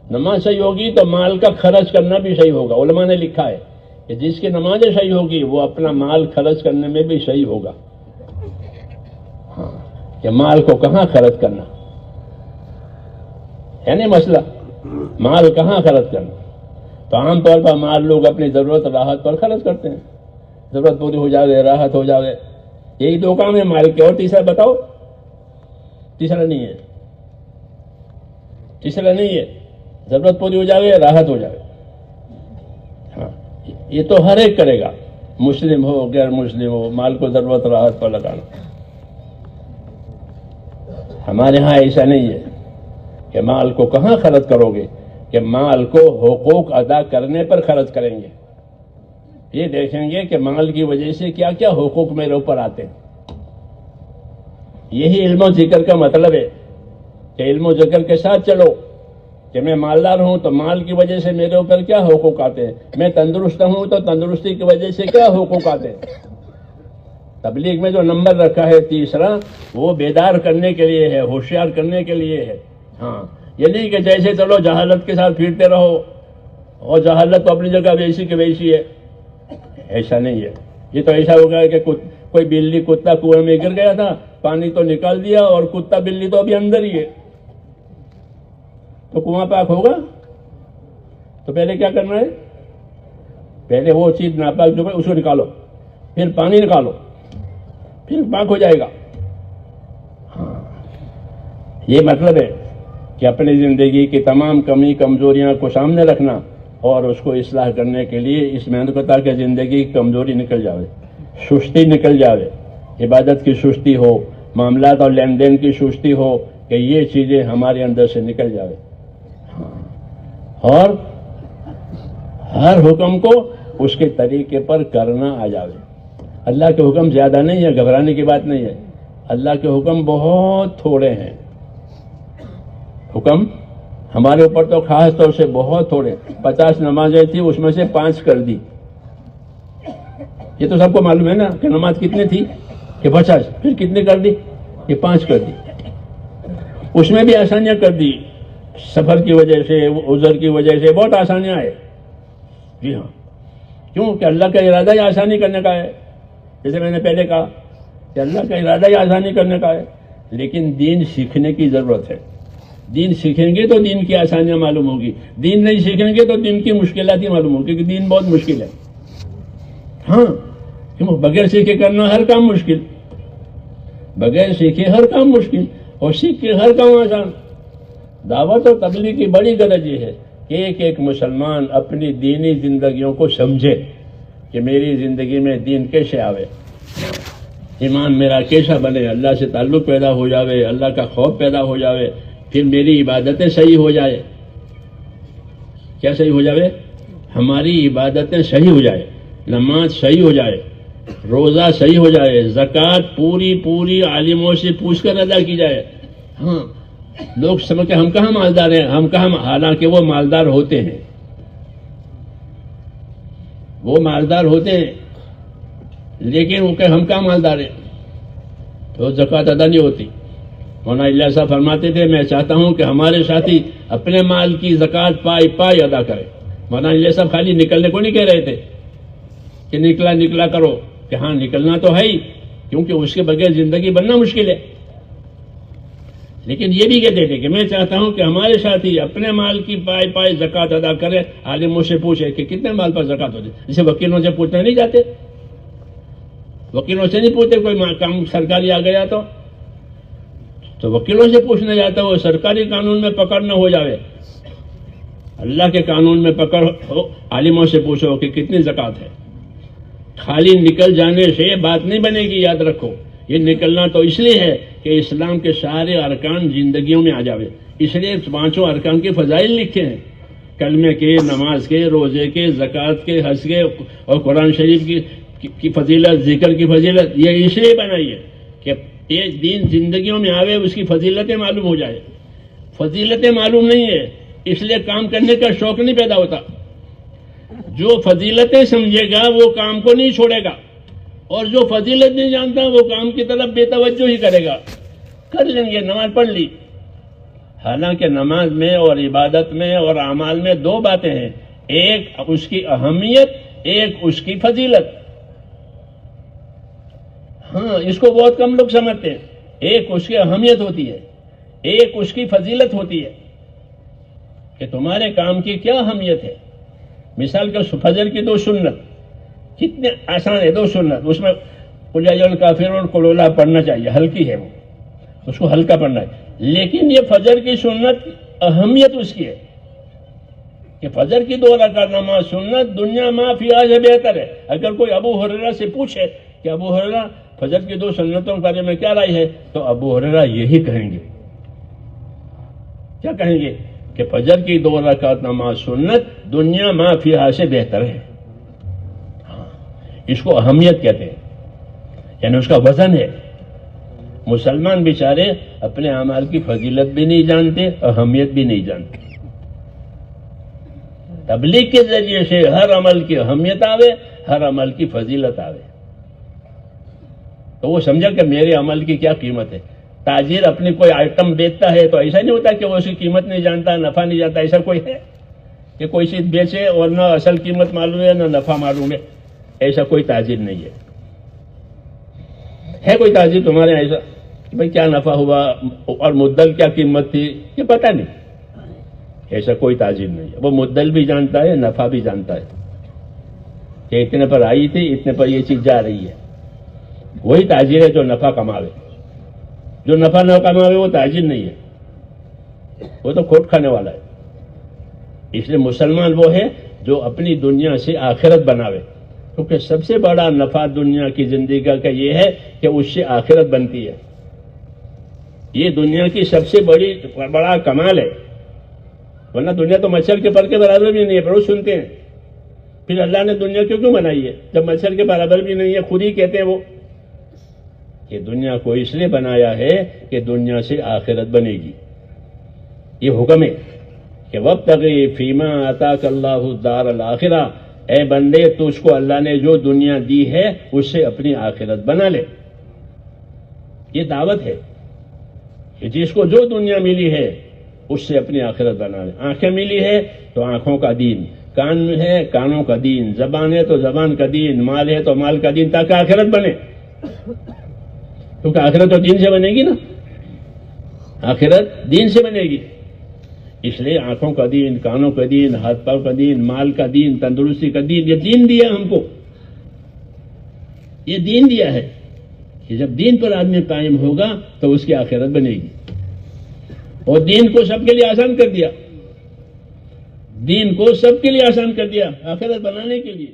نماز صحیح ہوگی تو مال کا خرچ کرنا بھی صحیح ہوگا. علماء نے لکھا ہے کہ جس کی نمازیں صحیح ہوگی وہ اپنا مال خرچ کرنے میں بھی صحیح ہوگا. ہاں کہ مال کو کہاں خرچ کرنا ہے نہیں مسئلہ، مال کہاں خرچ کرنا. تو عام طور پر مال لوگ اپنی ضرورت راحت پر خرچ کرتے ہیں. ضرورت پوری ہو جائے، راحت ہو جائے، یہی دو کام ہے مال کے. اور تیسرا بتاؤ؟ تیسرا نہیں ہے، تیسرا نہیں ہے. ضرورت پوری ہو جائے، راحت ہو جائے. ہاں یہ تو ہر ایک کرے گا، مسلم ہو غیر مسلم ہو، مال کو ضرورت راحت پر لگانا. ہمارے ہاں ایسا نہیں ہے کہ مال کو کہاں خرچ کرو گے، کہ مال کو حقوق ادا کرنے پر خرچ کریں گے. یہ دیکھیں گے کہ مال کی وجہ سے کیا کیا حقوق میرے اوپر آتے ہیں. یہی علم و ذکر کا مطلب ہے کہ علم و ذکر کے ساتھ چلو کہ میں مالدار ہوں تو مال کی وجہ سے میرے اوپر کیا حقوق آتے ہیں. میں تندرست ہوں تو تندرستی کی وجہ سے کیا حقوق آتے ہیں. تبلیغ میں جو نمبر رکھا ہے تیسرا، وہ بیدار کرنے کے لیے ہے، ہوشیار کرنے کے لیے ہے. ہاں یہ نہیں کہ جیسے چلو جہالت کے ساتھ پھرتے رہو اور جہالت تو اپنی جگہ ویسی کہ ویسی ہے. ایسا نہیں ہے. یہ تو ایسا ہو گیا کہ کوئی بلی کتا کنویں میں گر گیا تھا، پانی تو نکال دیا اور کتا بلی تو ابھی اندر ہی ہے، تو کنواں پاک ہوگا؟ تو پہلے کیا کرنا ہے؟ پہلے وہ چیز ناپاک جو ہے اس کو نکالو، پھر پانی نکالو، پھر پاک ہو جائے گا. ہاں یہ مطلب ہے کہ اپنی زندگی کی تمام کمی کمزوریاں کو سامنے رکھنا اور اس کو اصلاح کرنے کے لیے اس محنت کو، تاکہ زندگی کی کمزوری نکل جاوے، سستی نکل جاوے، عبادت کی سستی ہو، معاملات اور لین دین کی سستی ہو، کہ یہ چیزیں ہمارے اندر سے نکل جاوے. اور ہر حکم کو اس کے طریقے پر کرنا آ جاوے. اللہ کے حکم زیادہ نہیں ہے، گھبرانے کی بات نہیں ہے. اللہ کے حکم بہت تھوڑے ہیں. حکم ہمارے اوپر تو خاص طور سے بہت تھوڑے. 50 نمازیں تھی، اس میں سے 5 کر دی. یہ تو سب کو معلوم ہے نا کہ نماز کتنی تھی، کہ 50. پھر کتنی کر دی؟ کہ 5 کر دی. اس میں بھی آسانیاں کر دی، سفر کی وجہ سے، عذر کی وجہ سے بہت آسانیاں آئے. جی ہاں، کیوں کہ اللہ کا ارادہ ہی آسانی کرنے کا ہے. جیسے میں نے پہلے کہا کہ اللہ کا ارادہ ہی آسانی کرنے کا ہے. لیکن دین سیکھنے کی ضرورت ہے. دین سیکھیں گے تو دین کی آسانیاں معلوم ہوگی. دین نہیں سیکھیں گے تو دین کی مشکلات ہی معلوم ہوگی کہ دین بہت مشکل ہے. ہاں کیوں؟ بغیر سیکھے کرنا ہر کام مشکل، بغیر سیکھے ہر کام مشکل، اور سیکھ کے ہر کام آسان. دعوت اور تبلیغ کی بڑی غرض یہ ہے کہ ایک ایک مسلمان اپنی دینی زندگیوں کو سمجھے کہ میری زندگی میں دین کیسے آوے، ایمان میرا کیسا بنے، اللہ سے تعلق پیدا ہو جاوے، اللہ کا خوف پیدا ہو جاوے، پھر میری عبادتیں صحیح ہو جائے. کیا صحیح ہو جاوے؟ ہماری عبادتیں صحیح ہو جائے، نماز صحیح ہو جائے، روزہ صحیح ہو جائے، زکوٰۃ پوری عالموں سے پوچھ کر ادا کی جائے. ہاں لوگ سمجھ کے ہم کہاں مالدار ہیں، ہم کہاں، حالانکہ وہ مالدار ہوتے ہیں، وہ مالدار ہوتے ہیں، لیکن وہ کہ ہم کہاں مالدار ہیں، تو زکوٰۃ ادا نہیں ہوتی. مولانا اللہ صاحب فرماتے تھے میں چاہتا ہوں کہ ہمارے ساتھی اپنے مال کی زکوٰۃ پائی ادا کرے. مولانا اللہ صاحب خالی نکلنے کو نہیں کہہ رہے تھے کہ نکلا کرو، کہ ہاں نکلنا تو ہے ہی، کیونکہ اس کے بغیر زندگی بننا مشکل ہے. لیکن یہ بھی کہتے تھے کہ میں چاہتا ہوں کہ ہمارے ساتھی اپنے مال کی پائی زکوٰۃ ادا کرے. عالموں سے پوچھے کہ کتنے مال پر زکوٰۃ ہوتی ہے. جسے وکیلوں سے پوچھنے نہیں جاتے، وکیلوں سے نہیں پوچھتے. کوئی کام سرکاری آ گیا تو وکیلوں سے پوچھنا جاتا ہے، وہ سرکاری قانون میں پکڑ نہ ہو جاوے. اللہ کے قانون میں پکڑ ہو، عالموں سے پوچھو کہ کتنی زکوٰۃ ہے. خالی نکل جانے سے بات نہیں بنے گی، یاد رکھو. یہ نکلنا تو اس لیے ہے کہ اسلام کے سارے ارکان زندگیوں میں آ جاوے. اس لیے 5 ارکان کے فضائل لکھے ہیں، کلمے کے، نماز کے، روزے کے، زکوٰۃ کے، حج کے، اور قرآن شریف کی فضیلت، ذکر کی فضیلت. یہ اس لیے بنائی ہے کہ یہ دین زندگیوں میں آوے، اس کی فضیلتیں معلوم ہو جائے. فضیلتیں معلوم نہیں ہے اس لیے کام کرنے کا شوق نہیں پیدا ہوتا. جو فضیلتیں سمجھے گا وہ کام کو نہیں چھوڑے گا، اور جو فضیلت نہیں جانتا وہ کام کی طرف بے توجہ ہی کرے گا. کر لیں گے، نماز پڑھ لی، حالانکہ نماز میں اور عبادت میں اور اعمال میں دو باتیں ہیں، ایک اس کی اہمیت، ایک اس کی فضیلت۔ ہاں، اس کو بہت کم لوگ سمجھتے ہیں۔ ایک اس کی اہمیت ہوتی ہے، ایک اس کی فضیلت ہوتی ہے کہ تمہارے کام کی کیا اہمیت ہے۔ مثال کے فجر کی دو سنت کتنے آسان ہے، دو سنت، اس میں قل یا ایھا الکافرون قل اللہ پڑھنا چاہیے، ہلکی ہے وہ، اس کو ہلکا پڑھنا ہے۔ لیکن یہ فجر کی سنت اہمیت اس کی ہے کہ فجر کی 2 رکعت نماز سنت دنیا ما فیہا سے بہتر ہے۔ اگر کوئی ابو ہریرہ سے پوچھے کہ ابو ہریرہ فجر کی 2 سنتوں کے بارے میں کیا رائے ہے، تو ابو ہریرہ یہی کہیں گے، کیا کہیں گے کہ فجر کی 2 رکعت نماز سنت دنیا ما فیہا سے بہتر ہے۔ اس کو اہمیت کہتے ہیں، یعنی اس کا وزن ہے۔ مسلمان بیچارے اپنے اعمال کی فضیلت بھی نہیں جانتے، اہمیت بھی نہیں جانتے۔ تبلیغ کے ذریعے سے ہر عمل کی اہمیت آوے، ہر عمل کی فضیلت آوے، تو وہ سمجھا کہ میرے عمل کی کیا قیمت ہے۔ تاجر اپنی کوئی آئٹم بیچتا ہے تو ایسا نہیں ہوتا کہ وہ اس کی قیمت نہیں جانتا، نفع نہیں جانتا۔ ایسا کوئی ہے کہ کوئی چیز بیچے اور نہ اصل قیمت معلوم ہے نہ نفع معلوم ہے؟ ایسا کوئی تاجر نہیں ہے۔ ہے کوئی تاجر تمہارے ایسا کہ بھئی کیا نفع ہوا اور مدل کیا قیمت تھی یہ پتہ نہیں؟ ایسا کوئی تاجر نہیں ہے۔ وہ مدل بھی جانتا ہے، نفع بھی جانتا ہے کہ اتنے پر آئی تھی، اتنے پر یہ چیز جا رہی ہے۔ وہی تاجر ہے جو نفع کماوے۔ جو نفع نہ کماوے وہ تاجر نہیں ہے، وہ تو کھوٹ کھانے والا ہے۔ اس لیے مسلمان وہ ہے جو اپنی دنیا سے آخرت بناوے، کیونکہ سب سے بڑا نفع دنیا کی زندگی کا یہ ہے کہ اس سے آخرت بنتی ہے۔ یہ دنیا کی سب سے بڑا کمال ہے، ورنہ دنیا تو مچھر کے پر کے برابر بھی نہیں ہے۔ روز سنتے ہیں پھر اللہ نے دنیا کیوں بنائی ہے جب مچھر کے برابر بھی نہیں ہے؟ خود ہی کہتے ہیں وہ کہ دنیا کو اس لیے بنایا ہے کہ دنیا سے آخرت بنے گی۔ یہ حکم ہے کہ وابتغی فیما آتاک اللہ الدار الآخرہ، اے بندے تجھ کو اللہ نے جو دنیا دی ہے اس سے اپنی آخرت بنا لے۔ یہ دعوت ہے کہ جس کو جو دنیا ملی ہے اس سے اپنی آخرت بنا لے۔ آنکھیں ملی ہے تو آنکھوں کا دین، کان ہے کانوں کا دین، زبان ہے تو زبان کا دین، مال ہے تو مال کا دین، تاکہ آخرت بنے۔ کیونکہ آخرت تو دین سے بنے گی نا، آخرت دین سے بنے گی۔ اس لیے آنکھوں کا دین، کانوں کا دین، ہاتھ پاؤں کا دین، مال کا دین، تندرستی کا دین، یہ دین دیا ہم کو، یہ دین دیا ہے کہ جب دین پر آدمی قائم ہوگا تو اس کی آخرت بنے گی۔ اور دین کو سب کے لیے آسان کر دیا، دین کو سب کے لیے آسان کر دیا آخرت بنانے کے لیے۔